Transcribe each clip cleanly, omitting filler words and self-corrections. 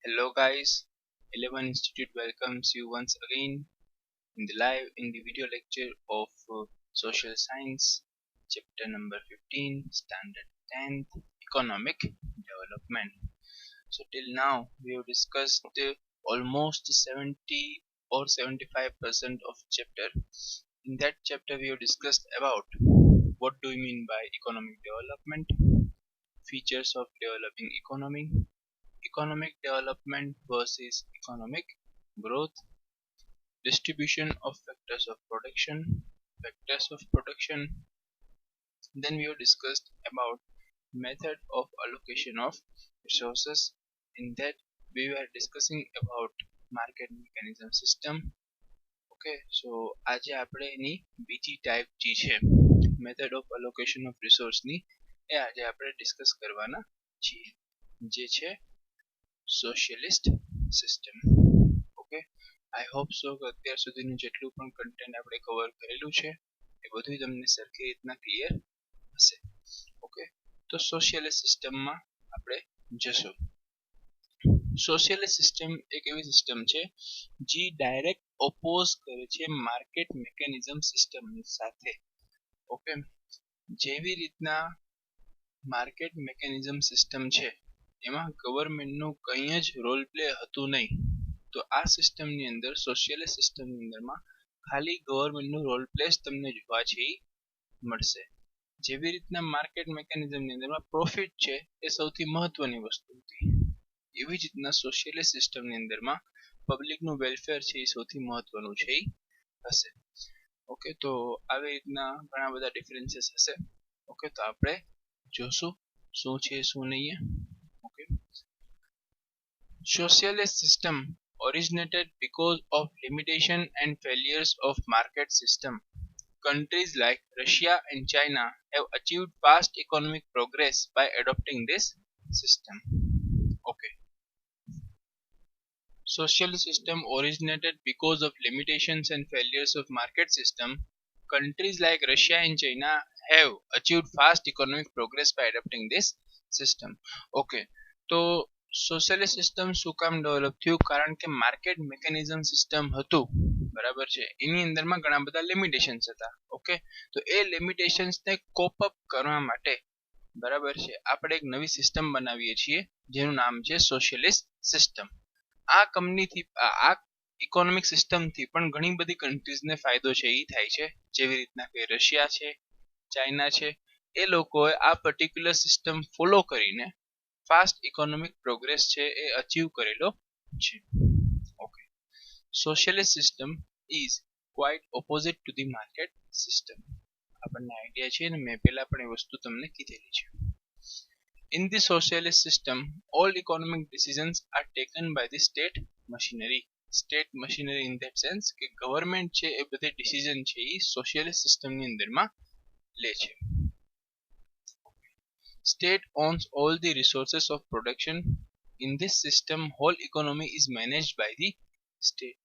Hello guys, 11 Institute welcomes you once again in the video lecture of Social Science, chapter number 15, Standard 10th, Economic Development. So till now we have discussed almost 70 or 75% of chapter. In that chapter we have discussed about what do we mean by economic development, features of developing economy, economic development versus economic growth, distribution of factors of production. Then we have discussed about method of allocation of resources. In that we were discussing about market mechanism system. Okay, so આજે આપણે એની બીજી type જે છે method of allocation of resource ની એ આજે આપણે discuss કરવાના છીએ જે છે socialist system. Okay, I hope so કે અત્યાર સુધીનું જેટલું પણ કન્ટેન્ટ આપણે કવર કરેલું છે એ બધું તમને સરખી રીતના ક્લિયર હશે. ઓકે, તો સોશિયલિસ્ટ સિસ્ટમમાં આપણે જશું. સોશિયલિસ્ટ સિસ્ટમ એક એવી સિસ્ટમ છે જે ડાયરેક્ટ ઓપોઝ કરે છે માર્કેટ મિકેનિઝમ સિસ્ટમની સાથે. ઓકે, જેવી રીતના માર્કેટ મિકેનિઝમ સિસ્ટમ છે એમાં ગવર્મેન્ટનું કંઈ જ રોલ પ્લે હતું નહીં, તો આ સિસ્ટમની અંદર સોશિયલિસ્ટ સિસ્ટમની અંદરમાં ખાલી ગવર્મેન્ટનું રોલ પ્લે જ તમને જોવા છે મળશે. જેવી રીતના માર્કેટ મિકેનિઝમની અંદરમાં પ્રોફિટ છે એ સૌથી મહત્વની વસ્તુ હતી, એવી જ રીતના સોશિયલિસ્ટ સિસ્ટમની અંદરમાં પબ્લિકનું વેલફેર છે એ સૌથી મહત્વનું છે હશે. ઓકે, તો આવી રીતના ઘણા બધા ડિફરન્સીસ હશે. ઓકે, તો આપણે જોશું શું છે શું નહીં. Okay, socialist system originated because of limitation and failures of market system. Countries like Russia and China have achieved fast economic progress by adopting this system. Okay, socialist system originated because of limitations and failures of market system. Countries like Russia and China have achieved fast economic progress by adopting this system. Okay, તો socialist system શું કામ develop થયું? કારણ કે market mechanism system હતું, બરાબર છે, એની અંદરમાં ઘણા બધા લિમિટેશન્સ હતા. ઓકે, તો એ લિમિટેશન્સને કોપ અપ કરવા માટે, બરાબર છે, આપણે એક નવી સિસ્ટમ બનાવીએ છીએ જેનું નામ છે સોશિયલિસ્ટ સિસ્ટમ. આ કંપનીથી આ ઇકોનોમિક સિસ્ટમથી પણ ઘણી બધી કન્ટ્રીઝને ફાયદો છે એ થાય છે, જેવી રીતના કે રશિયા છે, ચાઇના છે, એ લોકોએ આ પર્ટિક્યુલર સિસ્ટમ ફોલો કરીને ફાસ્ટ ઇકોનોમિક પ્રોગ્રેસ છે એ અચીવ કરેલો છે. Okay, socialist system is quite opposite to the market system. આપણને આઈડિયા છે ને, મેં પહેલા પણ એ વસ્તુ તમને કીધેલી છે. In the socialist system, all economic decisions are taken by the state machinery. State machinery in that sense કે ગવર્મેન્ટ છે એ બધી ડિસિઝન છે એ સોશિયલિસ્ટ સિસ્ટમની અંદરમાં લે છે. State owns all the resources of production. In this system, whole economy is managed by the state.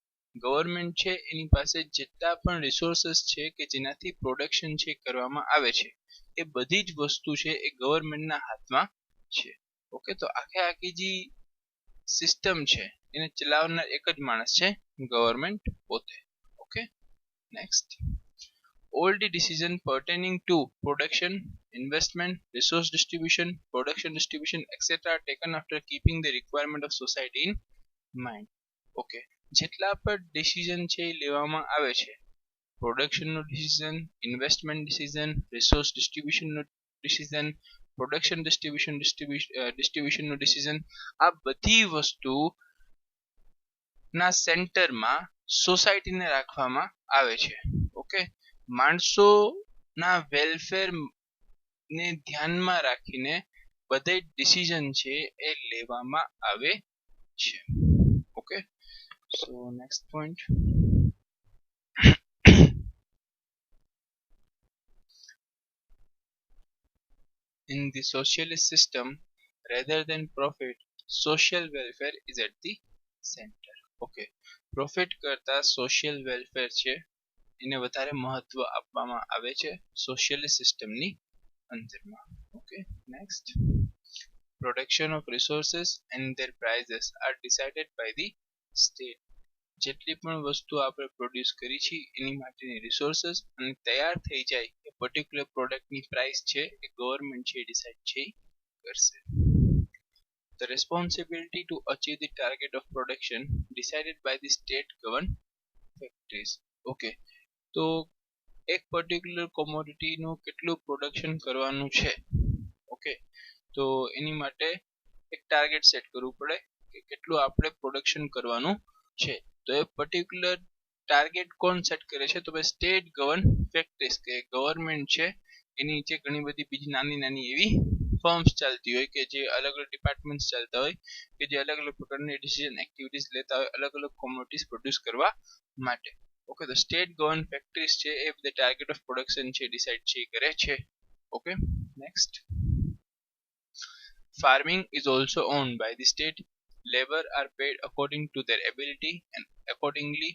Government છે એની પાસે જેટલા પણ રિસોર્સિસ છે કે જેનાથી પ્રોડક્શન છે કરવામાં આવે છે એ બધી જ વસ્તુ છે એ ગવર્મેન્ટના હાથમાં છે. ઓકે, તો આખી જે સિસ્ટમ છે એને ચલાવનાર એક જ માણસ છે, ગવર્મેન્ટ પોતે. Okay, next. All the decisions pertaining to production, investment, resource distribution, production distribution, etc. are taken after keeping the requirement of society in mind. Okay, જેટલા પણ ડિસિઝન છે એ લેવામાં આવે છે, પ્રોડક્શનનો ડિસિઝન, ઇન્વેસ્ટમેન્ટ ડિસિઝન, રિસોર્સ ડિસ્ટ્રીબ્યુશનનો decision, production ડિસ્ટ્રીબ્યુશનનો decision, આ બધી વસ્તુ ના સેન્ટરમાં સોસાયટીને રાખવામાં આવે છે. ઓકે, માણસોના વેલફેર ને ધ્યાનમાં રાખીને બધા ડિસિઝન છે એ લેવામાં આવે છે. Okay, so next point. In the socialist system, rather than profit, social welfare is at the center. Okay, profit કરતા social welfare છે એને વધારે મહત્વ આપવામાં આવે છે સોશિયલિસ્ટ સિસ્ટમની અંદરમાં. Okay, next. production of resources and their prices are decided by the state. જેટલી પણ વસ્તુ આપણે પ્રોડ્યુસ કરી છે એની માટેની રિસોર્સિસ અને તૈયાર થઈ જાય એ પર્ટિક્યુલર પ્રોડક્ટની પ્રાઇસ છે એ ગવર્મેન્ટ છે ડિસાઇડ છે કરશે. The responsibility to achieve the target of production decided by the state governed factories. Okay, તો એક પર્ટિક્યુલર કોમોડિટીનું કેટલું પ્રોડક્શન કરવાનું છે, ઓકે, તો એની માટે એક ટાર્ગેટ સેટ કરવું પડે કે કેટલું આપણે પ્રોડક્શન કરવાનું છે. તો એ પર્ટિક્યુલર ટાર્ગેટ કોણ સેટ કરે છે? તો ભાઈ સ્ટેટ ગવર્ન ફેક્ટરીઝ કે ગવર્મેન્ટ છે એની નીચે ઘણી બધી બીજી નાની નાની એવી ફર્મ્સ ચાલતી હોય કે જે અલગ અલગ ડિપાર્ટમેન્ટ્સ ચાલતા હોય કે જે અલગ અલગ પ્રકારની ડિસિઝન એક્ટિવિટીઝ લેતા હોય અલગ અલગ કોમોડિટીઝ પ્રોડ્યુસ કરવા માટે. ઓકે, તો સ્ટેટ ગવર્ન ફેક્ટરીઝ છે એ બધા ટાર્ગેટ ઓફ પ્રોડક્શન છે ડિસાઇડ છે કરે છે. Okay, next. Farming is also owned by the state. Labor are paid according to their ability and accordingly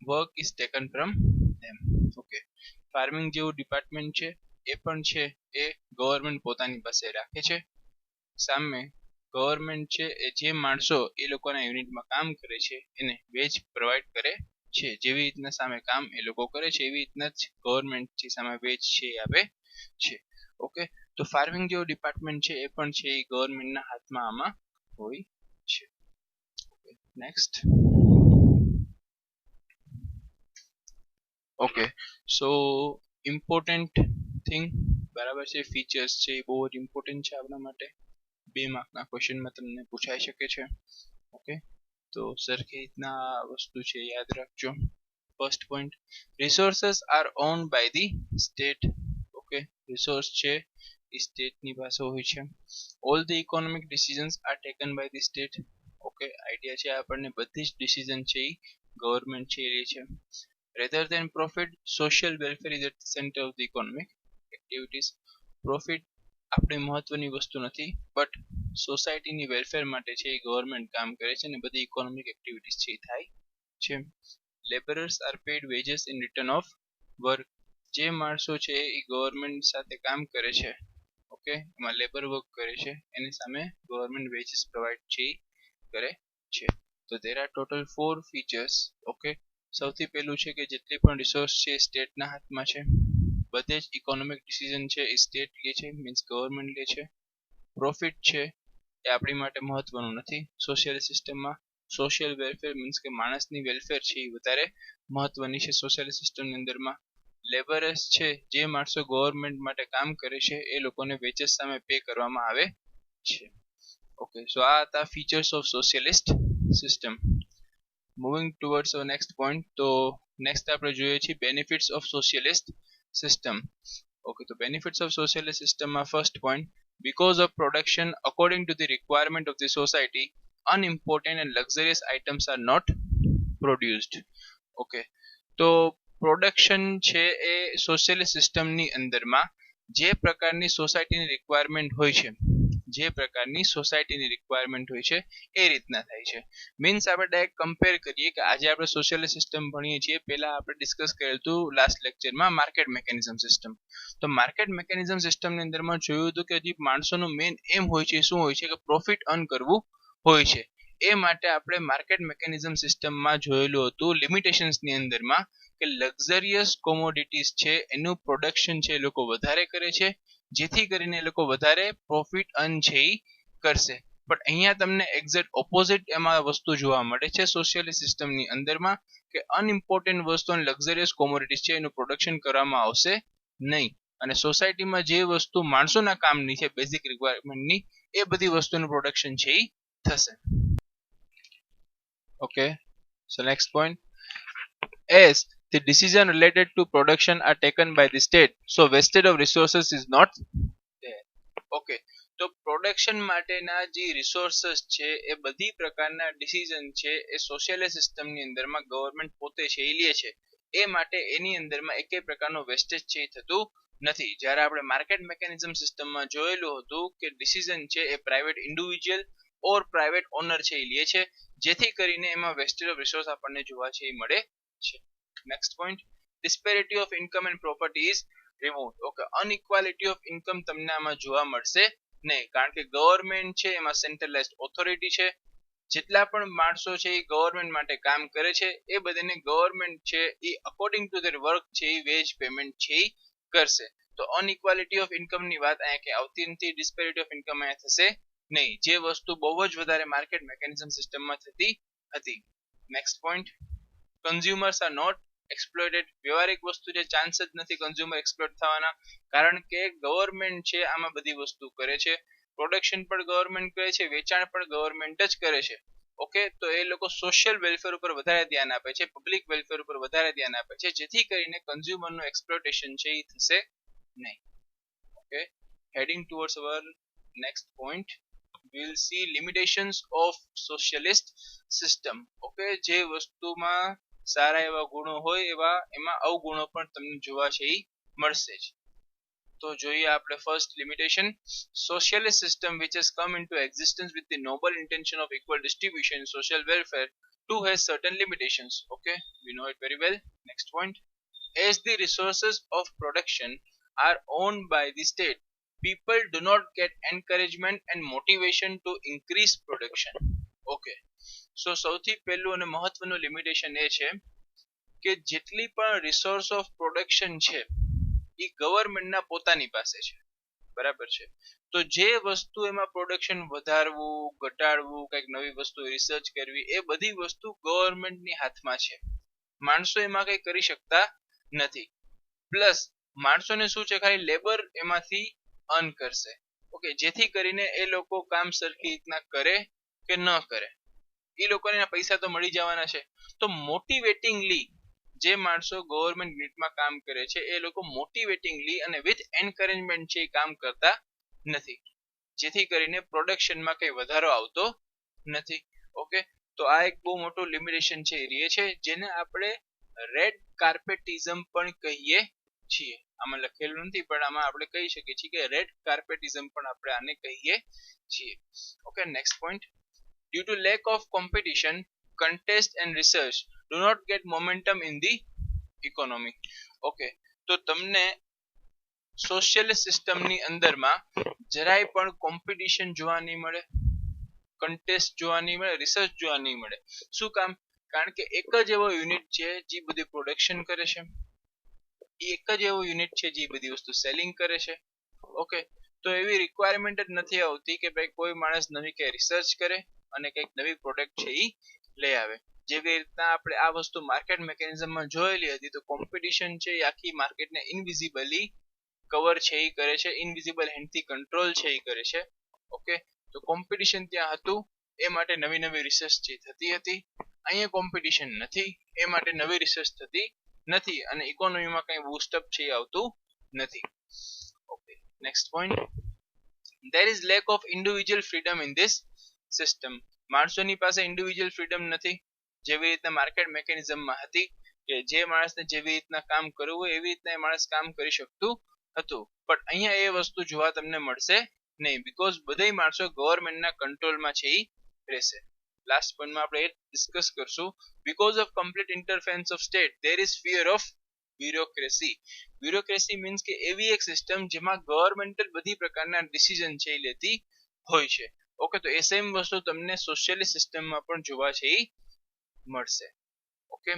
work is taken from them. Okay, farming જેવું department છે એ પણ છે એ ગવર્મેન્ટ પોતાની પાસે રાખે છે. સામે ગવર્મેન્ટ છે એ જે માણસો એ લોકોના યુનિટમાં કામ કરે છે એને વેજ પ્રોવાઈડ કરે છે. જેવી રીતના સામે કામ એ લોકો કરે છે એવી રીતના જ ગવર્મેન્ટ છે સામે વેજ છે એ આપે છે. ઓકે, તો ફાર્મિંગ જેવો ડિપાર્ટમેન્ટ છે એ પણ છે એ ગવર્મેન્ટના હાથમાં આમાં હોય છે. નેક્સ્ટ. ઓકે, સો ઇમ્પોર્ટન્ટ થિંગ બરાબર છે, ફીચર્સ છે એ બહુ જ ઇમ્પોર્ટન્ટ છે આપણા માટે. 2 માર્કના ક્વેશ્ચનમાં તમને પૂછાઈ શકે છે. ઓકે, તો સરખી રીતના વસ્તુ છે યાદ રાખજો. First point, resources are owned by the state. Okay, resource છે એ સ્ટેટની પાસે હોય છે. All the economic decisions are taken by the state. Okay, idea છે આપણને બધી જ ડિસિઝન છે એ ગવર્મેન્ટ છે એ લે છે. Rather than profit, social welfare is at the centre of the economic activities. Profit આપણી મહત્વની વસ્તુ નથી, બટ સોસાયટીની વેલફેર માટે છે એ ગવર્મેન્ટ કામ કરે છે અને બધી ઇકોનોમિક એક્ટિવિટીઝ છે એ થાય છે. Labourers are paid wages in return of work. જે માણસો છે એ ગવર્મેન્ટ સાથે કામ કરે છે, ઓકે, એમાં લેબર વર્ક કરે છે એની સામે ગવર્મેન્ટ વેજીસ પ્રોવાઈડ છે કરે છે. તો there are total 4 features. Okay, સૌથી પહેલું છે કે જેટલી પણ રિસોર્સ છે સ્ટેટના હાથમાં છે. બધે જ ઇકોનોમિક ડિસિઝન છે એ સ્ટેટ લે છે, મીન્સ ગવર્મેન્ટ લે છે. પ્રોફિટ છે એ આપણી માટે મહત્વનું નથી સોશિયલ સિસ્ટમમાં. સોશિયલ વેલફેર મીન્સ કે માણસની વેલફેર છે એ વધારે મહત્વની છે સોશિયલ સિસ્ટમની અંદરમાં. લેબરર્સ છે જે માણસો ગવર્મેન્ટ માટે કામ કરે છે એ લોકોને વેજીસ સામે પે કરવામાં આવે છે. ઓકે, સો આ હતા features of socialist system. Moving towards hour next point. તો નેક્સ્ટ આપણે જોઈએ છીએ benefits of socialist system. Okay, તો બેનિફિટ્સ ઓફ સોશિયલિસ્ટ સિસ્ટમમાં first point, because of production according to the requirement of the society, unimportant and luxurious items are not produced. Okay, તો production છે એ socialist સિસ્ટમની અંદરમાં જે પ્રકારની સોસાયટીની રિક્વાયરમેન્ટ હોય છે, જે પ્રકારની સોસાયટીની રિક્વાયરમેન્ટ હોય છે એ રીતના થાય છે. મીન્સ આપણે ડાયરેક્ટ કમ્પેર કરીએ કે આજે આપણે સોશિયલિસ્ટ સિસ્ટમ ભણીએ છીએ, પહેલા આપણે ડિસ્કસ કરેલું હતું લાસ્ટ લેક્ચરમાં માર્કેટ મેકેનિઝમ સિસ્ટમ. તો માર્કેટ મેકેનિઝમ સિસ્ટમની અંદરમાં જોયું હતું કે હજી માણસોનું મેઇન એમ હોય છે શું હોય છે કે પ્રોફિટ અર્ન કરવું હોય છે. એ માટે આપણે માર્કેટ મેકેનિઝમ સિસ્ટમમાં જોયેલું હતું લિમિટેશન્સની અંદરમાં કે લક્ઝરિયસ કોમોડિટીઝ છે એનું પ્રોડક્શન છે એ લોકો વધારે કરે છે જેથી કરીને એ લોકો વધારે પ્રોફિટ અર્ન છે એ કરશે. બટ અહીંયા તમને એક્ઝેક્ટ ઓપોઝિટ એમાં વસ્તુ જોવા મળે છે સોશિયલિસ્ટ સિસ્ટમની અંદરમાં કે અનઇમ્પોર્ટન્ટ વસ્તુ અને લક્ઝરિયસ કોમોડિટીઝ છે એનું પ્રોડક્શન કરવામાં આવશે નહીં અને સોસાયટીમાં જે વસ્તુ માણસોના કામની છે બેઝિક રિક્વાયરમેન્ટની એ બધી વસ્તુનું પ્રોડક્શન છે એ થશે. Okay, so next point, as the decision related to production are taken by the state, so wastage of resources is not there. Okay, તો પ્રોડક્શન માટેના જે રિસોર્સિસ છે એ બધી પ્રકારના ડિસિઝન છે એ સોશિયલિસ્ટ સિસ્ટમની અંદરમાં ગવર્મેન્ટ પોતે છે એ લે છે. એ માટે એની અંદરમાં એકેય પ્રકારનો વેસ્ટેજ છે એ થતું નથી. જ્યારે આપણે માર્કેટ મેકેનિઝમ સિસ્ટમમાં જોયેલું હતું કે ડિસિઝન છે એ પ્રાઇવેટ ઇન્ડિવિજ્યુઅલ ઓર પ્રાઇવેટ ઓનર છે એ લે છે જેથી કરીને એમાં વેસ્ટેજ ઓફ રિસોર્સ આપણને જોવા છે એ મળે છે. Next point, disparity of income and property is removed. Okay, inequality of income તમને આમાં જોવા મળશે નહીં, કારણ કે ગવર્મેન્ટ છે એમાં સેન્ટ્રલાઇઝ્ડ ઓથોરિટી છે. જેટલા પણ માણસો છે એ ગવર્મેન્ટ માટે કામ કરે છે એ બધાને ગવર્મેન્ટ છે એ અકોર્ડિંગ ટુ ધેર વર્ક છે એ વેજ પેમેન્ટ છે એ કરશે. તો અનઇક્વાલિટી ઓફ ઇન્કમ ની વાત અહીંયા કે આવતી નથી, ડિસ્પેરિટી ઓફ ઇન્કમ અહીંયા થશે નહીં, જે વસ્તુ બહુ જ વધારે માર્કેટ મેકેનિઝમ સિસ્ટમમાં થતી હતી. Next point, consumers are not exploited. વ્યવહારિક વસ્તુ છે, ચાન્સ જ નથી કન્ઝ્યુમર એક્સપ્લોઇટ થવાના, કારણ કે ગવર્મેન્ટ છે આમાં બધી વસ્તુ કરે છે. પ્રોડક્શન પણ ગવર્મેન્ટ કરે છે, વેચાણ પણ ગવર્મેન્ટ જ કરે છે. ઓકે, તો એ લોકો સોશિયલ વેલફેર ઉપર વધારે ધ્યાન આપે છે, પબ્લિક વેલફેર ઉપર વધારે ધ્યાન આપે છે, જેથી કરીને કન્ઝ્યુમર નું એક્સપ્લોટેશન છે એ થશે નહીં. Okay, heading towards our next point, we will see limitations of socialist system. Okay, જે વસ્તુમાં સારા એવા ગુણો હોય એવા એમાં અવગુણો પણ તમને જોવા છે એ મળશે જ. તો જોઈએ આપણે first limitation, socialist system which has come into existence with the noble intention of equal distribution social welfare too has certain limitations. Okay, we know it very well. Next point, as the resources of production are owned by the state, people do not get encouragement and motivation to increase production. Okay, so સૌથી પહેલું અને મહત્વનું limitation એ છે કે જેટલી પણ resource of production છે એ ગવર્મેન્ટના પોતાની પાસે છે, બરાબર છે. તો જે વસ્તુ એમાં પ્રોડક્શન વધારવું, ઘટાડવું, કંઈક નવી વસ્તુ રિસર્ચ કરવી, એ બધી વસ્તુ ગવર્મેન્ટની હાથમાં છે. માણસો એમાં કંઈ કરી શકતા નથી. પ્લસ માણસોને શું છે, ખાલી લેબર એમાંથી અર્ન કરશે. ઓકે, જેથી કરીને એ લોકો કામ સરખી રીતના કરે કે ન કરે, એ લોકોને પૈસા તો મળી જવાના છે. તો મોટિવેટિંગલી જે માણસો ગવર્મેન્ટ યુનિટમાં કામ કરે છે એ લોકો મોટિવેટિંગલી અને વિથ એન્કરેજમેન્ટ છે એ કામ કરતા નથી, જેથી કરીને પ્રોડક્શનમાં કંઈ વધારો આવતો નથી. ઓકે, તો આ એક બહુ મોટું લિમિટેશન છે એ રહે છે, જેને આપણે રેડ કાર્પેટિઝમ પણ કહીએ છીએ. આમાં લખેલું નથી પણ આમાં આપણે કહી શકીએ છીએ કે રેડ કાર્પેટિઝમ પણ આપણે આને કહીએ છીએ. Okay, next point, due to lack of competition, contest and research do not get momentum in the economy. Okay, તો તમને સોશિયલિસ્ટ સિસ્ટમની અંદરમાં જરાય પણ કોમ્પિટિશન જોવા નહીં મળે, કન્ટેસ્ટ જોવા નહીં મળે, રિસર્ચ જોવા નહીં મળે. શું કામ? કારણ કે એક જ એવો યુનિટ છે જે બધી પ્રોડક્શન કરે છે, એ એક જ એવો યુનિટ છે જે બધી વસ્તુ સેલિંગ કરે છે. ઓકે, તો એવી રિક્વાયરમેન્ટ જ નથી આવતી કે ભાઈ કોઈ માણસ નવી કઈ રિસર્ચ કરે અને કંઈક નવી પ્રોડક્ટ છે એ લઈ આવે. જેવી રીતના આપણે આ વસ્તુ માર્કેટ મેકેનિઝમમાં જોયેલી હતી, તો કોમ્પિટિશન છે એ આખી માર્કેટને ઇનવિઝિબલી કવર છે એ કરે છે, ઇનવિઝિબલ હેન્ડથી કંટ્રોલ છે એ કરે છે. ઓકે, તો કોમ્પિટિશન ત્યાં હતું એ માટે નવી નવી રિસર્ચ છે થતી હતી. અહીંયા કોમ્પિટિશન નથી એ માટે નવી રિસર્ચ થતી નથી અને ઇકોનોમીમાં કંઈ બૂસ્ટઅપ છે એ આવતું નથી. Okay, next point, there is lack of individual freedom in this system. માણસોની પાસે ઇન્ડિવિજ્યુઅલ ફ્રીડમ નથી, જેવી રીતના માર્કેટ મેકેનિઝમમાં હતી કે જે માણસને જેવી રીતના કામ કરવું હોય એવી રીતના એ માણસ કામ કરી શકતું હતું. પણ અહીંયા એ વસ્તુ જોવા તમને મળશે નહીં, બીકોઝ બધા માણસો ગવર્મેન્ટના કંટ્રોલમાં છે એ રહેશે. લાસ્ટ પોઈન્ટમાં આપણે એ ડિસ્કસ કરશું, because of complete interference of state there is fear of bureaucracy. Bureaucracy means કે એવી એક સિસ્ટમ જેમાં ગવર્મેન્ટ બધી પ્રકારના ડિસિઝન છે એ લેતી હોય છે. ઓકે, તો એ સેમ વસ્તુ તમને સોશિયલિસ્ટ સિસ્ટમમાં પણ જોવા છે એ મળશે. ઓકે,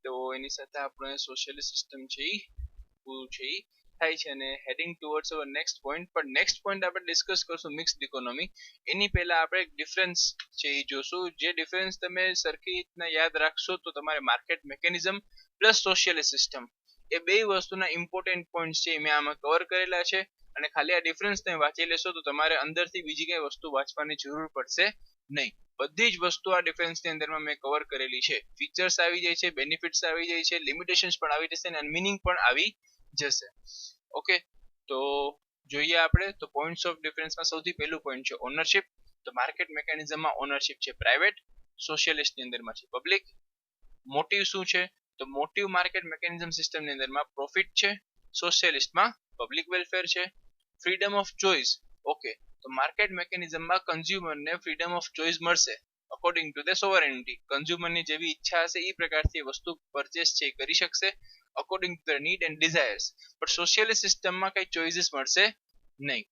તો એની સાથે આપણે સોશિયલિસ્ટ સિસ્ટમ છે એ પૂરું છે એ થાય છે અને હેડિંગ ટુવર્ડ્સ અવર નેક્સ્ટ પોઈન્ટ. પણ નેક્સ્ટ પોઈન્ટ આપણે ડિસ્કસ કરશું મિક્સ્ડ ઇકોનોમી. એની પહેલા આપણે એક ડિફરન્સ છે એ જોશું, જે ડિફરન્સ તમે સરખી રીતના યાદ રાખશો તો તમારે market mechanism plus socialist system એ બે વસ્તુના ઇમ્પોર્ટન્ટ પોઈન્ટ છે મેં આમાં કવર કરેલા છે. અને ખાલી આ ડિફરન્સ તમે વાંચી લેશો તો તમારે અંદરથી બીજી કઈ વસ્તુ વાંચવાની જરૂર પડશે નહીં. બધી જ વસ્તુ આ ડિફરન્સની અંદરમાં મેં કવર કરેલી છે. ફીચર્સ આવી જાય છે, બેનિફિટ્સ આવી જાય છે, લિમિટેશન્સ પણ આવી જશે અને મીનિંગ પણ આવી જશે. ઓકે, તો જોઈએ આપણે તો પોઈન્ટ્સ ઓફ ડિફરન્સમાં સૌથી પહેલું પોઈન્ટ છે ઓનરશિપ. તો માર્કેટ મેકેનિઝમમાં ઓનરશિપ છે પ્રાઇવેટ, સોશિયલિસ્ટની અંદરમાં છે પબ્લિક. મોટિવ શું છે? તો મોટિવ માર્કેટ મેકેનિઝમ સિસ્ટમની અંદરમાં પ્રોફિટ છે, સોશિયલિસ્ટમાં પબ્લિક વેલફેર છે. Freedom of choice. ઓકે, તો માર્કેટ મેકેનિઝમમાં કન્ઝ્યુમરને ફ્રીડમ ઓફ ચોઇસ મળશે અકોર્ડિંગ ટુ ધ સોવરેનિટી. કન્ઝ્યુમરની જેવી ઈચ્છા હશે એ પ્રકારથી વસ્તુ પરચેસ છે કરી શકશે according to the need and desires. પણ સોશિયલિસ્ટ સિસ્ટમમાં કઈ ચોઇસીસ મળશે નહીં.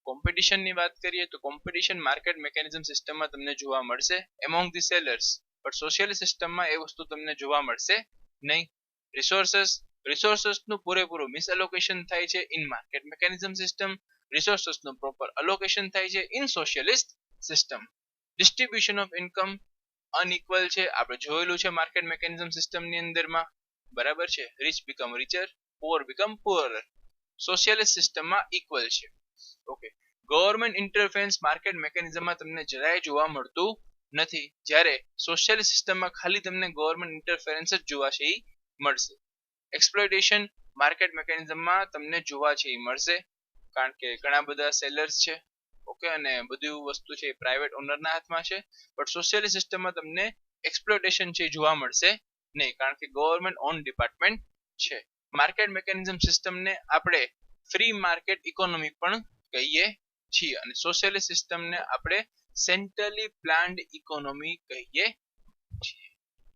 કોમ્પિટિશન ની વાત કરીએ તો કોમ્પિટિશન માર્કેટ મિકેનિઝમ સિસ્ટમમાં તમને જોવા મળશે એમોંગ ધી સેલર્સ, પણ સોશિયલ સિસ્ટમમાં એ વસ્તુ તમને જોવા મળશે નહીં. રિસોર્સસ નું પૂરેપૂરું મિસએલોકેશન થાય છે in market mechanism system. Resources નું પ્રોપર અલોકેશન થાય છે in socialist system. Distribution of income unequal છે, આપણે જોયેલું છે માર્કેટ મિકેનિઝમ સિસ્ટમ ની અંદરમાં, બરાબર છે. Rich become richer, poor become poorer. Socialist સિસ્ટમમાં ઇક્વલ છે. ઓકે, ગવર્નમેન્ટ ઇન્ટરફેરન્સ માર્કેટ મિકેનિઝમમાં તમને જરાય જોવા મળતું નથી, જ્યારે સોશિયલિસ્ટ સિસ્ટમમાં ખાલી તમને ગવર્નમેન્ટ ઇન્ટરફેરન્સ જ જોવા છે એ મળશે. એક્સપ્લોઇટેશન માર્કેટ મિકેનિઝમમાં તમને જોવા છે એ મળશે, કારણ કે ઘણા બધા સેલર્સ છે. ઓકે, અને બધી વસ્તુ છે પ્રાઇવેટ ઓનરના હાથમાં છે. બટ સોશિયલિસ્ટ સિસ્ટમમાં તમને એક્સપ્લોઇટેશન છે જોવા મળશે નહીં, કારણ કે ગવર્નમેન્ટ ઓન ડિપાર્ટમેન્ટ છે. માર્કેટ મિકેનિઝમ સિસ્ટમને આપણે ફ્રી માર્કેટ ઇકોનોમી પણ કહીએ છીએ, અને સોશિયલિસ્ટ સિસ્ટમને આપણે સેન્ટ્રલી પ્લાન્ડ ઇકોનોમી કહીએ છીએ.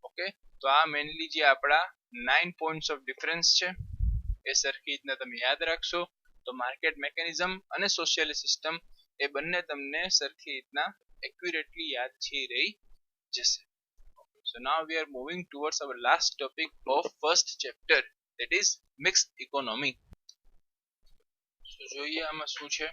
ઓકે, તો આ મેઇનલી જે આપણા 9 પોઈન્ટ્સ ઓફ ડિફરન્સ છે એ સરખી રીતના તમે યાદ રાખશો તો માર્કેટ મિકેનિઝમ અને સોશિયલિસ્ટ સિસ્ટમ એ બંને તમને સરખી રીતના એક્યુરેટલી યાદ છે રહી જશે. So now we are moving towards our last topic of first chapter, that is mixed economy. So જોઈએ આમાં શું છે.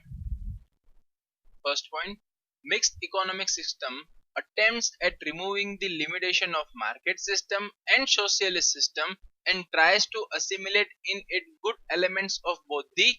First point, mixed economic system attempts at removing the limitation of market system and socialist system and tries to assimilate in it good elements of both the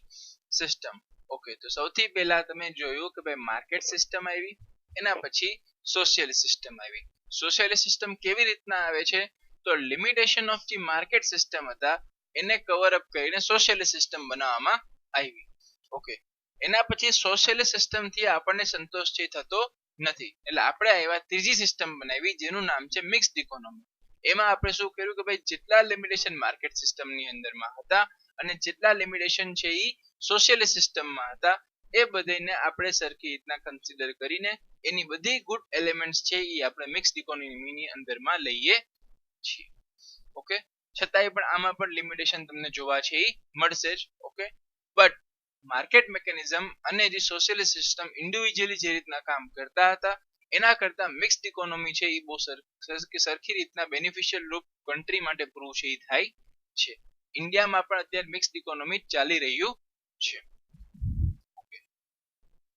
system. Okay, તો સૌથી પહેલા તમે જોયું કે ભાઈ માર્કેટ સિસ્ટમ આવી, એના પછી સોશિયલિસ્ટ સિસ્ટમ આવી. સોશિયલિસ્ટ સિસ્ટમ કેવી રીતના આવે છે તો limitation of the market system હતા એને કવર અપ કરીને સોશિયલિસ્ટ સિસ્ટમ બનાવવામાં આવી. ઓકે, એના પછી સોશિયલિસ્ટ સિસ્ટમ થી આપણને સંતોષ થતો નથી, એટલે આપણે આવ્યા ત્રીજી સિસ્ટમ બનાવી જેનું નામ છે મિક્સ્ડ ઇકોનોમી. એમાં આપણે શું કર્યું કે ભાઈ જેટલા લિમિટેશન માર્કેટ સિસ્ટમ ની અંદરમાં હતા અને જેટલા લિમિટેશન છે એ સોશિયલિસ્ટ સિસ્ટમમાં હતા એ બધાને આપણે સરખી રીતના કન્સિડર કરીને એની બધી ગુડ એલિમેન્ટ્સ છે એ આપણે મિક્સ્ડ ઇકોનોમીની અંદરમાં લઈએ છીએ. ઓકે, છતાંય પણ આમાં પણ લિમિટેશન તમને જોવા છે એ મળશે જ. ઓકે, બટ માર્કેટ મિકેનિઝમ અને જે સોશિયલિસ્ટ સિસ્ટમ ઇન્ડિવિજ્યુઅલી જે રીતના કામ કરતા હતા એના કરતા મિક્સ્ડ ઇકોનોમી છે એ બહુ સરખી રીતના બેનિફિશિયલ રૂપ કન્ટ્રી માટે પ્રૂવ છે એ થાય છે. ઇન્ડિયામાં પણ અત્યારે મિક્સ્ડ ઇકોનોમી ચાલી રહ્યું છે.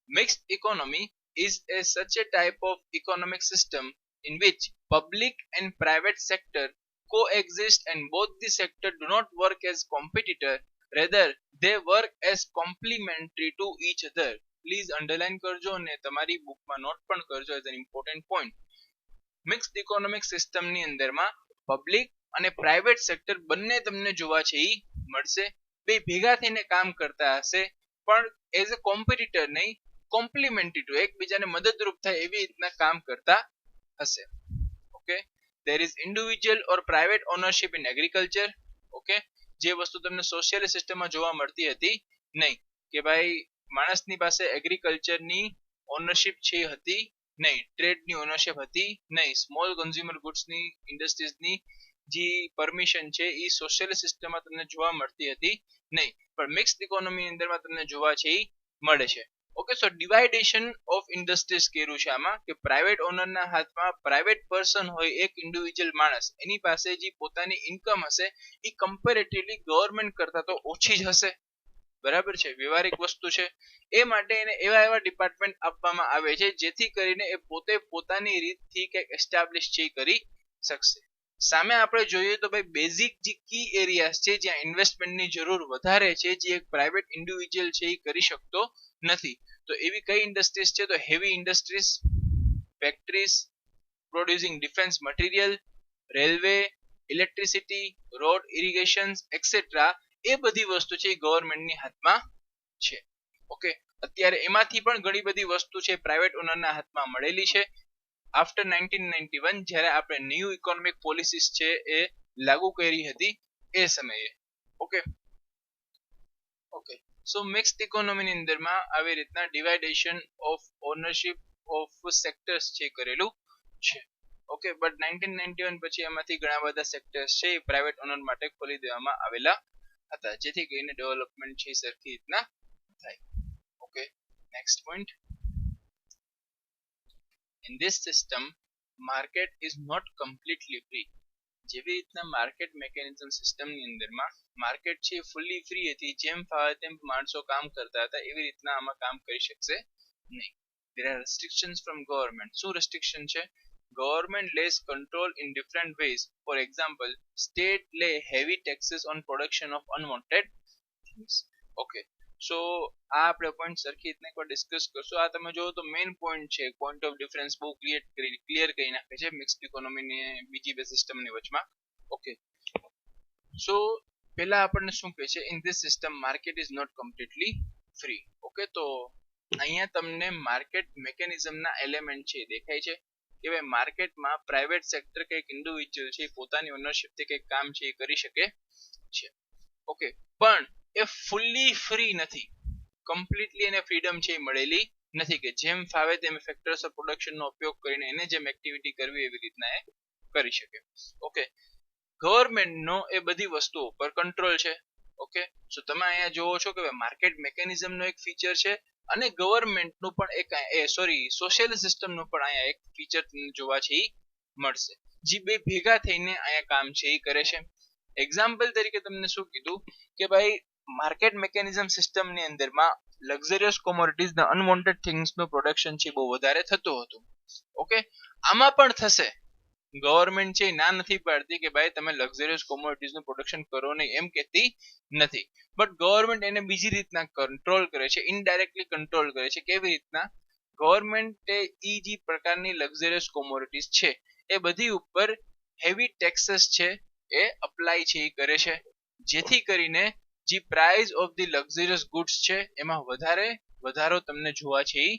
Mixed economy is such a type of economic system in which public and private sector coexist and both the sector do not work as competitor, rather they work as complementary to each other. Please underline કરજો અને તમારી બુકમાં not પણ કરજો as an important point. Mixed economic system ની અંદરમાં public અને private sector બંને તમને જોવા છે એ મળશે. બે ભેગા થઈને કામ કરતા હશે પણ એઝ અ કોમ્પિટિટર નહીં, કોમ્પ્લિમેન્ટરી ટુ એકબીજાને મદદરૂપ થાય એવી રીતના કામ કરતા હશે. Okay, there is individual or private ownership in agriculture. Okay, જે વસ્તુ તમને સોશિયલિસ્ટ સિસ્ટમમાં જોવા મળતી હતી નહીં, કે ભાઈ માણસની પાસે એગ્રીકલ્ચરની ઓનરશિપ છે હતી નહીં, ટ્રેડની ઓનરશિપ હતી નહીં, સ્મોલ કન્ઝ્યુમર ગુડ્સની ઇન્ડસ્ટ્રીઝની જે પરમિશન છે એ સોશિયલિસ્ટ સિસ્ટમમાં તમને જોવા મળતી હતી નહીં, પણ મિક્સ્ડ ઇકોનોમી અંદરમાં તમને જોવા છે એ મળે છે. ઓકે, સો ડિવાઇડેશન ઓફ ઇન્ડસ્ટ્રીઝ કર્યું છે આમાં, કે પ્રાઇવેટ ઓનરના હાથમાં પ્રાઇવેટ પર્સન હોય, એક ઇન્ડિવિજ્યુઅલ માણસ, એની પાસે જે પોતાની ઇન્કમ હશે એ કમ્પેરેટિવલી ગવર્નમેન્ટ કરતા તો ઓછી જ હશે. બરાબર છે, વ્યવહારિક વસ્તુ છે. એ માટે એને એવા ડિપાર્ટમેન્ટ આપવામાં આવે છે જેથી કરીને એ પોતે પોતાની રીતથી કંઈક એસ્ટાબ્લિશ છે કરી શકશે. સામે આપણે જોઈએ તો ભાઈ બેઝિક જે કી એરિયાસ છે જ્યાં ઇન્વેસ્ટમેન્ટની જરૂર વધારે છે, જે એક પ્રાઇવેટ ઇન્ડિવિજ્યુઅલ છે એ કરી શકતો નથી. તો એવી કઈ ઇન્ડસ્ટ્રીઝ છે તો heavy industries, factories producing defence material, railway, electricity, road, irrigation etcetera, એ બધી વસ્તુ છે એ ગવર્નમેન્ટની હાથમાં છે. ઓકે, અત્યારે એમાંથી પણ ઘણી બધી વસ્તુ છે પ્રાઇવેટ ઓનરના હાથમાં મળેલી છે આફ્ટર 1991 જ્યારે આપણે ન્યૂ ઇકોનોમિક પોલિસીસ છે એ લાગુ કરી હતી એ સમયે. ઓકે ઓકે, સો મિક્સ્ડ ઇકોનોમીની અંદરમાં આવી રીતના ડિવાઇડેશન ઓફ ઓનરશિપ ઓફ સેક્ટર્સ છે કરેલું છે. ઓકે, બટ 1991 પછી એમાંથી ઘણા બધા સેક્ટર્સ છે એ પ્રાઇવેટ ઓનર માટે ખોલી દેવામાં આવેલા હતા, જેથી કરીને ડેવલપમેન્ટ છે સરખી રીતના થાય. Okay, Next point, in this system market is not completely free. જેવી રીતના માર્કેટ મેકેનિઝમ સિસ્ટમની અંદરમાં માર્કેટ છે ફૂલી ફ્રી હતી, જેમ ફાવે તેમ માણસો કામ કરતા હતા, એવી રીતના આમાં કામ કરી શકશે નહીં. There are restrictions from government. શું restriction છે? Government lays control in different ways. For example, state lay heavy taxes on production of unwanted things. Okay, so આ આપણે પોઈન્ટ સરખી રીતના એકવાર ડિસ્કસ કરશું. આ તમે જોવો તો મેઇન પોઈન્ટ છે, પોઈન્ટ ઓફ ડિફરન્સ બહુ ક્લિયર કરી નાખે છે મિક્સ્ડ ઇકોનોમીની બીજી બે સિસ્ટમની વચમાં. ઓકે, સો પહેલા આપણને શું કહે છે, in this system market is not completely free. Okay, તો અહીંયા તમને માર્કેટ મેકેનિઝમના એલિમેન્ટ છે દેખાય છે કે ભાઈ માર્કેટમાં પ્રાઇવેટ સેક્ટર કે એક ઇન્ડિવિજ્યુઅલ છે પોતાની ઓનરશિપથી કંઈક કામ છે એ કરી શકે છે. ઓકે, પણ એ ફૂલી ફ્રી નથી, કમ્પ્લીટલી એને ફ્રીડમ છે મળેલી નથી કે જેમ ફાવે તેમ ફેક્ટર્સ ઓફ પ્રોડક્શનનો ઉપયોગ કરીને એને જેમ એક્ટિવિટી કરવી એવી રીતના એ કરી શકે. ઓકે, ગવર્મેન્ટનો એ બધી વસ્તુઓ પર કંટ્રોલ છે. ઓકે, સો તમે અહીંયા જોવો છો કે માર્કેટ મેકેનિઝમનો એક ફીચર છે અને ગવર્મેન્ટનું પણ એક સોશિયલ સિસ્ટમનું પણ અહીંયા એક ફીચર જોવા છે એ મળશે, જે બે ભેગા થઈને અહીંયા કામ છે એ કરે છે. એક્ઝામ્પલ તરીકે તમને શું કીધું કે ભાઈ માર્કેટ મેકેનિઝમ સિસ્ટમની અંદરમાં લક્ઝરિયસ કોમોડિટીઝ ને અનવોન્ટેડ થિંગ્સ નું પ્રોડક્શન છે બહુ વધારે થતું હતું. ઓકે, આમાં પણ થશે. ગવર્મેન્ટ છે ના નથી પાડતી કે ભાઈ તમે લક્ઝરિયસ કોમોડિટીઝ નું પ્રોડક્શન કરો નહીં, એમ કહેતી નથી, બટ ગવર્મેન્ટ એને બીજી રીતના કંટ્રોલ કરે છે, ઇનડાયરેક્ટલી કંટ્રોલ કરે છે. કેવી રીતના? ગવર્મેન્ટે ઈ જે પ્રકારની લક્ઝરિયસ કોમોડિટીઝ છે એ બધી ઉપર હેવી ટેક્સીસ છે એ અપ્લાય છે એ કરે છે, જેથી કરીને જે price of the luxurious goods છે એમાં વધારો તમને જોવા છે એ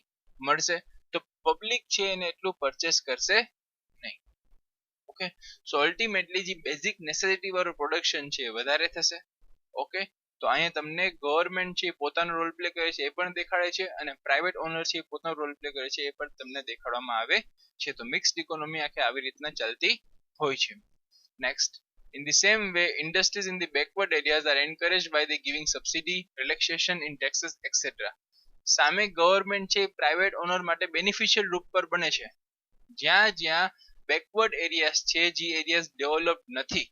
મળશે. તો પબ્લિક છે એને એટલું પરચેસ કરશે નહીં. ઓકે, સો અલ્ટિમેટલી જે બેઝિક નેસેસિટી વાળું પ્રોડક્શન છે વધારે થશે. ઓકે, તો અહીંયા તમને ગવર્મેન્ટ છે પોતાનો રોલ પ્લે કરે છે એ પણ દેખાડે છે અને પ્રાઇવેટ ઓનર છે પોતાનો રોલ પ્લે કરે છે એ પણ તમને દેખાડવામાં આવે છે. તો મિક્સ્ડ ઇકોનોમી આખે આવી રીતના ચાલતી હોય છે. Next, in the same way industries in the backward areas are encouraged by the giving subsidy, relaxation in taxes etc. સામે ગવર્મેન્ટ છે પ્રાઇવેટ ઓનર માટે બેનિફિશિયલ રૂપ પર બને છે. જ્યાં બેકવર્ડ એરિયાઝ છે, જે એરિયાઝ ડેવલપ નથી,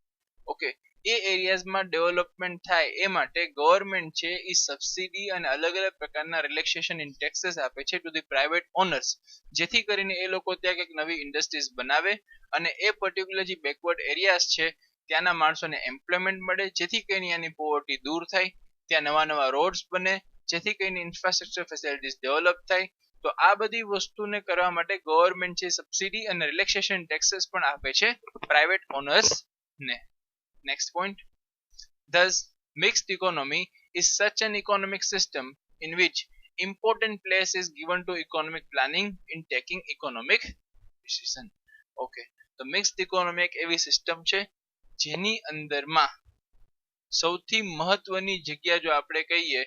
ઓકે, એ એરિયાઝમાં ડેવલપમેન્ટ થાય એ માટે ગવર્મેન્ટ છે એ સબસિડી અને અલગ અલગ પ્રકારના રિલેક્સેશન ઇન ટેક્સીસ આપે છે ટુ ધી પ્રાઇવેટ ઓનર્સ, જેથી કરીને એ લોકો ત્યાં કંઈક નવી ઇન્ડસ્ટ્રીઝ બનાવે અને એ પર્ટિક્યુલર જે બેકવર્ડ એરિયાઝ છે ત્યાંના માણસોને એમ્પ્લોયમેન્ટ મળે, જેથી કરીને ત્યાંની પોવર્ટી દૂર થાય, ત્યાં નવા રોડ્સ બને, જેથી કરીને ઇન્ફ્રાસ્ટ્રક્ચર ફેસિલિટીઝ ડેવલપ થાય. તો આ બધી વસ્તુને કરવા માટે ગવર્મેન્ટ છે સબસિડી અને રિલેક્સેશન ટેક્સીસ પણ આપે છે પ્રાઇવેટ ઓનર્સ ને. Next point, thus mixed economy is such an economic system in which important place is given to economic planning in taking economic decision. Okay, તો મિક્સ્ડ ઇકોનોમી એક એવી system છે જેની અંદરમાં સૌથી મહત્વની જગ્યા જો આપણે કહીએ,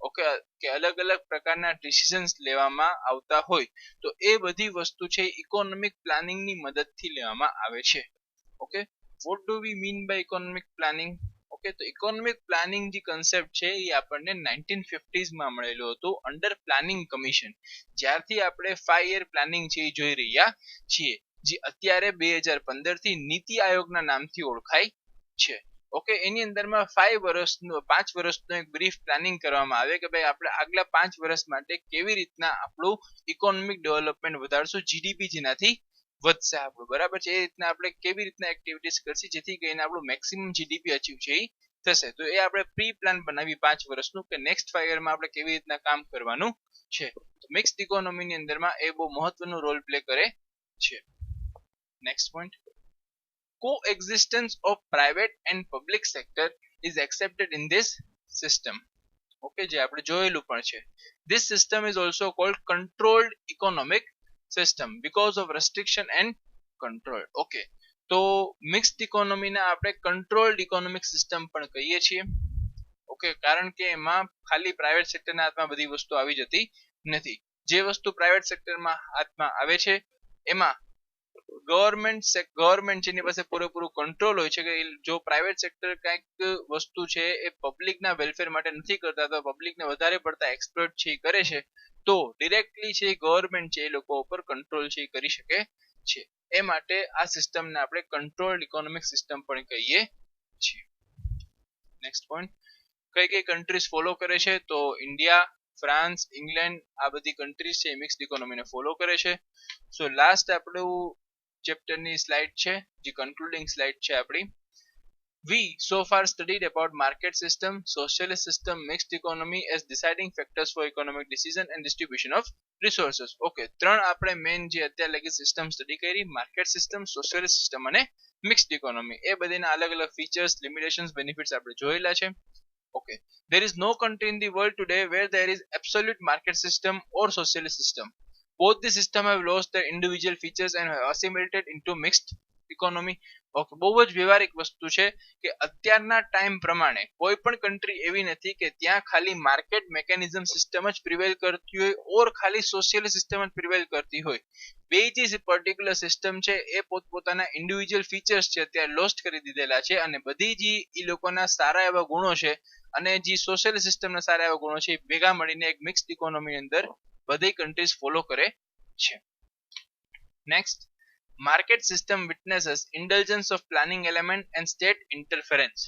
ઓકે, કે અલગ અલગ પ્રકારના ડિસિઝન્સ લેવામાં આવતા હોય તો એ બધી વસ્તુ છે ઇકોનોમિક પ્લાનિંગની મદદથી લેવામાં આવે છે. Okay, what do we mean by economic planning? Okay, તો ઇકોનોમિક પ્લાનિંગ જે કન્સેપ્ટ છે એ આપણને 1950s માં મળેલું હતું અંડર પ્લાનિંગ કમિશન, જ્યારથી આપણે 5 year પ્લાનિંગ છે એ જોઈ રહ્યા છીએ, જે અત્યારે 2015 થી નીતિ આયોગના નામથી ઓળખાય છે. ઓકે, એની અંદરમાં 5 વર્ષનો એક બ્રીફ પ્લાનિંગ કરવામાં આવે કે ભાઈ આપણે આગલા 5 વર્ષ માટે કેવી રીતના આપણું ઇકોનોમિક ડેવલપમેન્ટ વધારશું, જીડીપી જેનાથી વધશે આપણું, બરાબર છે, એ રીતના આપણે કેવી રીતના એક્ટિવિટીઝ કરશી જેથી કરીને આપણું મેક્સિમમ જીડીપી અચીવ છે એ થશે. તો એ આપણે પ્રી પ્લાન બનાવી 5 વર્ષનું કે નેક્સ્ટ 5 યરમાં આપણે કેવી રીતના કામ કરવાનું છે. તો મિક્સ્ડ ઇકોનોમીની અંદરમાં એ બહુ મહત્વનું રોલ પ્લે કરે છે. Next point, coexistence of private and public sector is accepted in this system. Okay, જે આપણે જોયેલું પણ છે. This system is also called controlled economic system because of restriction and control. Okay, તો મિક્સ્ડ ઇકોનોમીને આપણે controlled economic system પણ કહીએ છીએ. ઓકે, કારણ કે એમાં ખાલી પ્રાઇવેટ સેક્ટરના હાથમાં બધી વસ્તુ આવી જતી નથી. જે વસ્તુ પ્રાઇવેટ સેક્ટરમાં હાથમાં આવે છે એમાં ગવર્મેન્ટ જેની પાસે પૂરેપૂરું કંટ્રોલ હોય છે કે જો પ્રાઇવેટ સેક્ટર કંઈક વસ્તુ છે એ પબ્લિકના વેલફેર માટે નથી કરતા તો પબ્લિકને વધારે પડતા એક્સપ્લોઇટ છે એ કરે છે, તો ડિરેક્ટલી છે ગવર્મેન્ટ છે એ લોકો ઉપર કંટ્રોલ છે કરી શકે છે. એ માટે આ સિસ્ટમને આપણે કંટ્રોલ્ડ ઇકોનોમિક સિસ્ટમ પણ કહીએ છીએ. નેક્સ્ટ પોઈન્ટ, કઈ કઈ કન્ટ્રીઝ ફોલો કરે છે? તો ઇન્ડિયા, ફ્રાન્સ, ઇંગ્લેન્ડ આ બધી કન્ટ્રીઝ છે મિક્સ્ડ ઇકોનોમીને ફોલો કરે છે. સો લાસ્ટ આપણું ચેપ્ટરની સ્લાઇડ છે, જે કન્ક્લુડિંગ સ્લાઇડ છે આપણી. We so far studied about market system, socialist system, mixed economy as deciding factors for economic decision and distribution of resources. Okay, ત્રણ આપણે મેઇન જે અત્યારે લગી સિસ્ટમ સ્ટડી કરી, માર્કેટ સિસ્ટમ, સોશિયલિસ્ટ સિસ્ટમ અને mixed economy. એ બધીના અલગ અલગ features, limitations, benefits આપણે જોયેલા છે. Okay, there is no country in the world today where there is absolute market system or socialist system. Both the system have lost their individual features and have assimilated into mixed economy. Okay, બહુ જ વ્યવહારિક વસ્તુ છે કે અત્યારના time પ્રમાણે કોઈ પણ કન્ટ્રી એવી નથી કે ત્યાં ખાલી માર્કેટ મેકેનિઝમ સિસ્ટમ જ પ્રિવેલ કરતી હોય ઓર ખાલી સોશિયલ સિસ્ટમ જ પ્રિવેલ કરતી હોય. બે જે પર્ટિક્યુલર સિસ્ટમ છે એ પોતપોતાના ઇન્ડિવિજ્યુઅલ ફીચર્સ છે અત્યારે લોસ્ટ કરી દીધેલા છે, અને બધી જે એ લોકોના સારા એવા ગુણો છે અને જે સોશિયલ સિસ્ટમના સારા એવા ગુણો છે એ ભેગા મળીને એક મિક્સ્ડ ઇકોનોમી અંદર બધી કન્ટ્રીઝ ફોલો કરે છે. Next, market system witnesses indulgence of planning element and state interference.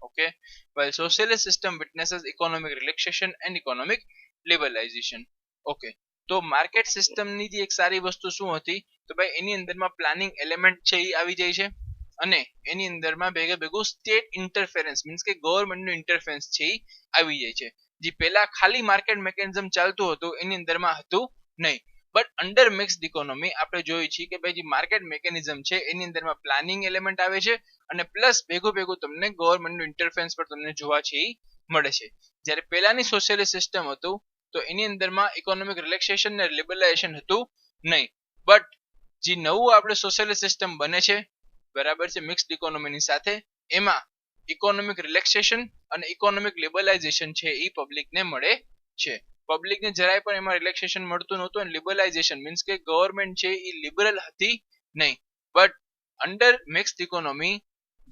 Okay, while socialist system witnesses economic relaxation and economic liberalization. Okay, તો માર્કેટ સિસ્ટમની જે એક સારી વસ્તુ શું હતી તો ભાઈ એની અંદરમાં પ્લાનિંગ એલિમેન્ટ છે એ આવી જાય છે, અને એની અંદરમાં ભેગે ભેગું સ્ટેટ ઇન્ટરફેરન્સ મીન્સ કે ગવર્મેન્ટનું ઇન્ટરફેરન્સ છે એ આવી જાય છે. જે પહેલા ખાલી માર્કેટ મેકેનિઝમ ચાલતું હતું એની અંદરમાં હતું નહીં. બટ અંડર મિક્સ્ડ ઇકોનોમી આપણે જોઈએ છીએ કે ભાઈ જે માર્કેટ મેકેનિઝમ છે એની અંદરમાં પ્લાનિંગ એલિમેન્ટ આવે છે, અને પ્લસ ભેગું ભેગું તમને ગવર્મેન્ટનું ઇન્ટરફેરન્સ પણ તમને જોવા છે એ મળે છે. જ્યારે પહેલાની સોશિયલિસ્ટ સિસ્ટમ હતું તો એની અંદરમાં ઇકોનોમિક રિલેક્સેશન ને લિબરલાઇઝેશન હતું નહીં. બટ જે નવું આપણે સોશિયલિસ્ટ સિસ્ટમ બને છે બરાબર છે મિક્સ્ડ ઇકોનોમીની સાથે, એમાં ઇકોનોમિક રિલેક્સેશન અને ઇકોનોમિક લિબરલાઇઝેશન છે એ પબ્લિકને મળે છે. પબ્લિકને જરાય પણ એમાં રિલેક્સેશન મળતું નહોતું, અને લિબરલાઇઝેશન મીન્સ કે ગવર્મેન્ટ છે એ લિબરલ હતી નહીં. બટ અંડર મિક્સ્ડ ઇકોનોમી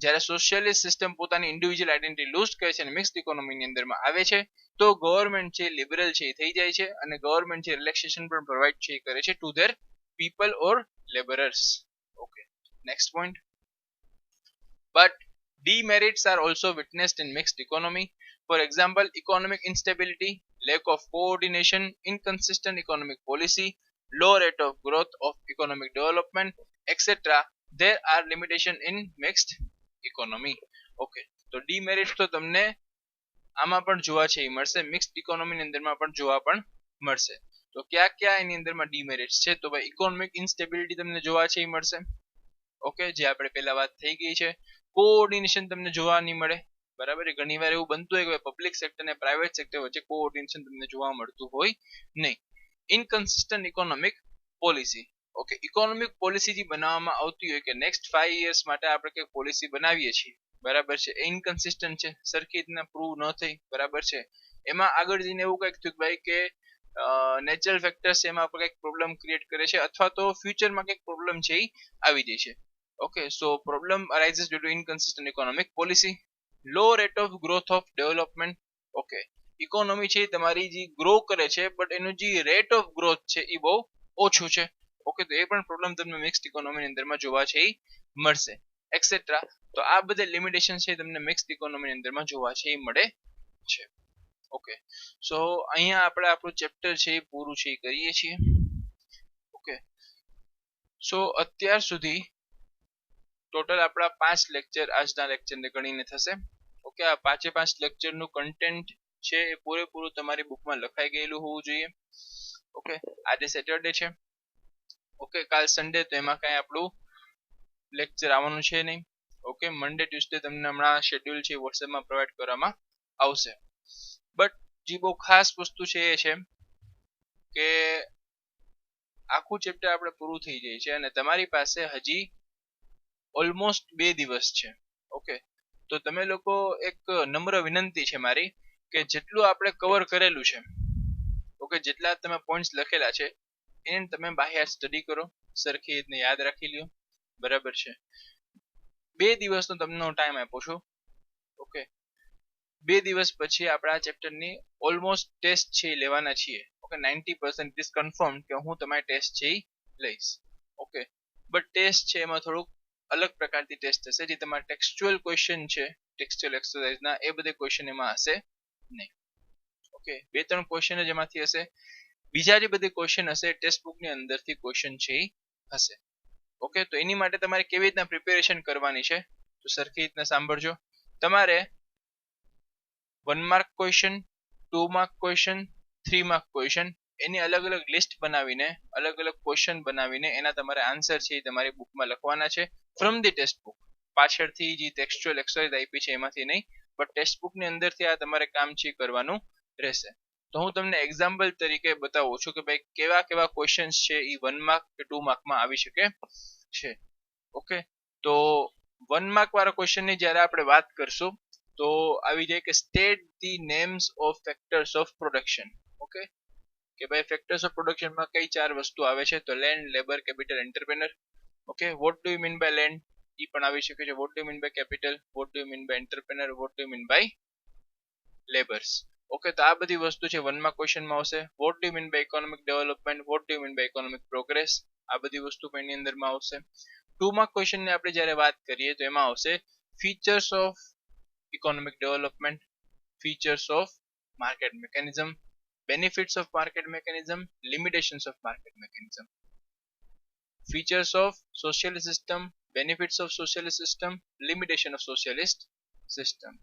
જ્યારે સોશિયલિસ્ટ સિસ્ટમ પોતાની ઇન્ડિવિજ્યુઅલ આઇડેન્ટિટી લૂઝ કરે છે અને મિક્સ્ડ ઇકોનોમીની અંદરમાં આવે છે તો ગવર્મેન્ટ છે લિબરલ છે એ થઈ જાય છે, અને ગવર્મેન્ટ છે રિલેક્સેશન પણ પ્રોવાઈડ છે કરે છે to their people or labourers. Okay, next point, but demerits are also witnessed in mixed economy. For example, economic instability, lack of coordination, inconsistent economic policy, low rate of growth of economic development, etc. There are limitations in mixed economy. Okay, તો demerits તો તમને આમાં પણ જોવા છે એ મળશે, mixed ઇકોનોમીની અંદરમાં પણ જોવા પણ મળશે. તો ક્યાં ક્યાં એની અંદરમાં demerits છે? તો ભાઈ ઇકોનોમિક ઇન્સ્ટેબિલિટી તમને જોવા છે એ મળશે. ઓકે, જે આપણે પહેલા વાત થઈ ગઈ છે. કોઓર્ડિનેશન તમને જોવા નહીં મળે, બરાબર. ઘણી વાર એવું બનતું હોય કે પબ્લિક સેક્ટર અને પ્રાઇવેટ સેક્ટર વચ્ચે કોઓર્ડિનેશન તમને જોવા મળતું હોય નહીં. Inconsistent economic policy. Okay, economic policy જે બનાવવામાં આવતી હોય કે નેક્સ્ટ 5 years માટે આપણે કંઈક પોલિસી બનાવીએ છીએ બરાબર છે, એ ઇનકન્સિસ્ટન્ટ છે, સરખી રીતના પ્રૂવ ન થઈ બરાબર છે. એમાં આગળ જઈને એવું કંઈક થયું ભાઈ કે નેચરલ ફેક્ટર્સ એમાં કંઈક પ્રોબ્લેમ ક્રિએટ કરે છે, અથવા તો ફ્યુચરમાં કંઈક પ્રોબ્લેમ છે એ આવી જાય છે. Okay, so problem arises due to inconsistent economic policy, low rate of growth of development. Okay, economy છે તમારી જે ગ્રો કરે છે બટ એનું જે રેટ ઓફ ગ્રોથ છે એ બહુ ઓછું છે. ઓકે, તો એ પણ પ્રોબ્લેમ તમને મિક્સ્ડ ઇકોનોમીની અંદરમાં જોવા છે એ મળશે એક્સેટ્રા. તો આ બધા લિમિટેશન છે તમને મિક્સ્ડ ઇકોનોમીની અંદરમાં જોવા છે એ મળે છે. ઓકે, સો અહીંયા આપણે આપણું ચેપ્ટર છે એ પૂરું છે એ કરીએ છીએ. ઓકે, સો અત્યાર સુધી ટોટલ આપણા 5 લેક્ચર આજના લેક્ચરને ગણીને થશે. ઓકે, આ 5 લેક્ચરનું કન્ટેન્ટ છે એ પૂરેપૂરું તમારી બુકમાં લખાઈ ગયેલું હોવું જોઈએ. ઓકે, આજે સેટરડે છે. ઓકે, કાલ સન્ડે તો એમાં કાંઈ આપણું લેક્ચર આવવાનું છે નહીં. ઓકે, મંડે ટ્યુઝડે તમને હમણાં શેડ્યુલ છે વોટ્સએપમાં પ્રોવાઈડ કરવામાં આવશે. બટ જે બહુ ખાસ વસ્તુ છે એ છે કે આખું ચેપ્ટર આપણે પૂરું થઈ જાય છે અને તમારી પાસે હજી ઓલમોસ્ટ 2 દિવસ છે. ઓકે, તો તમે લોકો એક નમ્ર વિનંતી છે મારી કે જેટલું આપણે કવર કરેલું છે, ઓકે, જેટલા તમે પોઈન્ટ્સ લખેલા છે એને તમે બાહ્ય સ્ટડી કરો, સરખી રીતને યાદ રાખી લ્યો બરાબર છે. 2 દિવસનો તમને ટાઈમ આપું છું. ઓકે, 2 દિવસ પછી આપણે આ ચેપ્ટરની ઓલમોસ્ટ ટેસ્ટ છે એ લેવાના છીએ. ઓકે 90% ઇટ ઇઝ કન્ફર્મ કે હું તમારી ટેસ્ટ છે એ લઈશ. ઓકે બટ ટેસ્ટ છે એમાં થોડુંક અલગ પ્રકારની ટેસ્ટ હશે, જે તમારા ટેક્સ્ચ્યુઅલ ક્વેશ્ચન છે ટેક્સ્ચ્યુઅલ એક્સરસાઇઝના એ બધે ક્વેશ્ચન એમાં હશે નહીં. ઓકે 2-3 ક્વેશ્ચન જ એમાંથી હશે. બીજા જે બધી ક્વેશ્ચન હશે ટેક્સ્ટ બુકની અંદરથી ક્વેશ્ચન છે એ હશે. ઓકે તો એની માટે તમારે કેવી રીતના પ્રિપેરેશન કરવાની છે તો સરખી રીતના સાંભળજો. તમારે 1 mark question, 2 mark question, 3 mark question એની અલગ અલગ લિસ્ટ બનાવીને અલગ અલગ ક્વેશ્ચન બનાવીને એના તમારે આન્સર છે એ તમારી બુકમાં લખવાના છે ફ્રોમ ધી ટેક્સ્ટ બુક. પાછળથી જે ટેક્સ્ચ્યુઅલ એક્સરસાઇઝ આપી છે એમાંથી નહીં, બટ ટેક્સ્ટ બુકની અંદરથી આ તમારે કામ છે કરવાનું રહેશે. તો હું તમને એક્ઝામ્પલ તરીકે બતાવું છું કે ભાઈ કેવા કેવા ક્વેશ્ચન્સ છે એ 1 માર્ક કે 2 માર્કમાં આવી શકે છે. ઓકે તો 1 માર્ક વાળા ક્વેશ્ચનની જ્યારે આપણે વાત કરશું તો આવી જાય કે state the names of factors of production. Okay કે ભાઈ ફેક્ટર્સ ઓફ પ્રોડક્શનમાં કઈ 4 વસ્તુ આવે છે તો land, labour, capital, entrepreneur. Okay what do you mean by land એ પણ આવી શકે છે. What do you mean by capital, what do you mean by entrepreneur, what do you mean by labours. Okay તો આ બધી વસ્તુ છે 1 માર્ક ક્વેશ્ચનમાં આવશે. What do you mean by economic development, what do you mean by economic progress, આ બધી વસ્તુ પણ એની અંદરમાં આવશે. 2 માર્ક ક્વેશ્ચનની આપણે જ્યારે વાત કરીએ તો એમાં આવશે features of economic development, features of market mechanism, benefits of market mechanism, limitations of market mechanism, features of socialist system, benefits of socialist system, limitation of socialist system.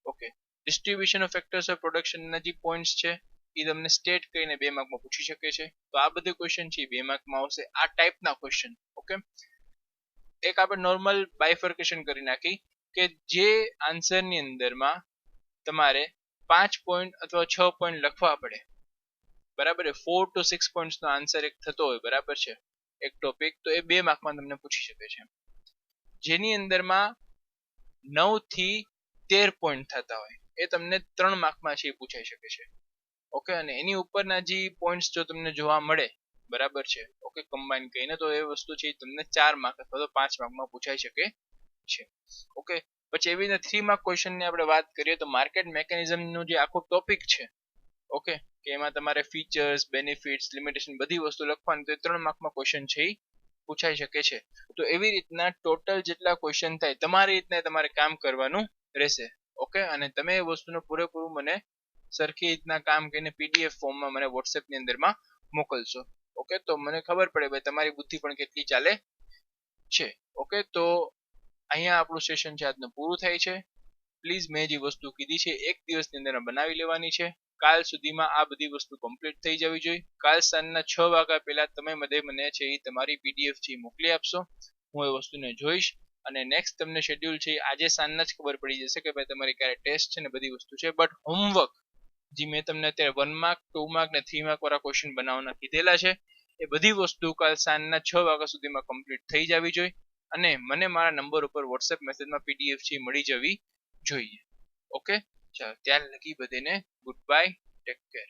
Okay distribution of factors of પ્રોડક્શનના જે points છે એ તમને state કરીને 2 માર્કમાં પૂછી શકે છે. તો આ બધું ક્વેશ્ચન છે 2 માર્કમાં આવશે આ ટાઈપના ક્વેશ્ચન. ઓકે એક આપણે નોર્મલ બાયફર્કેશન કરી નાખી કે જે આન્સરની અંદરમાં તમારે 5 પોઈન્ટ અથવા 6 પોઈન્ટ લખવા પડે, બરાબર 4 to 6 પોઈન્ટ્સનો આન્સર એક થતો હોય, બરાબર છે એક ટોપિક, તો એ 2 માર્કમાં તમને પૂછી શકે છે. જેની અંદરમાં 9 થી 13 પોઈન્ટ થતા હોય એ તમને 3 માર્કમાં છે એ પૂછાઈ શકે છે. ઓકે અને એની ઉપરના જે પોઈન્ટ્સ જો તમને જોવા મળે, બરાબર છે ઓકે કમ્બાઈન કરીને, તો એ વસ્તુ છે તમને 4 માર્ક અથવા તો 5 માર્કમાં પૂછાઈ શકે છે. ઓકે પછી એવી રીતે 3 માર્ક ક્વેશ્ચનની આપણે વાત કરીએ તો માર્કેટ મેકેનિઝમનું જે આખો ટોપિક છે, ઓકે કે એમાં તમારે ફીચર્સ, બેનિફિટ્સ, લિમિટેશન બધી વસ્તુ લખવાની, તો 3 માર્કમાં ક્વેશ્ચન છે એ પૂછાઈ શકે છે. તો એવી રીતના ટોટલ જેટલા ક્વેશ્ચન થાય તમારી રીતના તમારે કામ કરવાનું રહેશે. ઓકે અને તમે એ વસ્તુનું પૂરેપૂરું મને સરખી રીતના કામ કરીને પીડીએફ ફોર્મમાં મને વોટ્સએપની અંદરમાં મોકલશો. ઓકે તો મને ખબર પડે ભાઈ તમારી બુદ્ધિ પણ કેટલી ચાલે છે. ઓકે તો અહીંયા આપણું સેશન છે આજનું પૂરું થાય છે. પ્લીઝ મેં જે વસ્તુ કીધી છે એક દિવસની અંદર બનાવી લેવાની છે. કાલ સુધીમાં આ બધી વસ્તુ કમ્પ્લીટ થઈ જવી જોઈએ. કાલ સાંજના 6 વાગ્યા પહેલા તમે મને છે એ તમારી પીડીએફ છે મોકલી આપશો. હું એ વસ્તુને જોઈશ અને નેક્સ્ટ તમને શેડ્યુલ છે આજે સાંજના જ ખબર પડી જશે કે ભાઈ તમારી ક્યારે ટેસ્ટ છે ને બધી વસ્તુ છે. બટ હોમવર્ક જે મેં તમને અત્યારે 1 માર્ક, 2 માર્ક ને 3 માર્ક વાળા ક્વેશ્ચન બનાવવાના કીધેલા છે એ બધી વસ્તુ કાલ સાંજના 6 વાગ્યા સુધીમાં કમ્પ્લીટ થઈ જવી જોઈએ અને મને મારા નંબર ઉપર વોટ્સએપ મેસેજમાં પીડીએફ છે મળી જવી જોઈએ. ઓકે ચાલો ત્યાર લગી બધાને ગુડ બાય, ટેક કેર.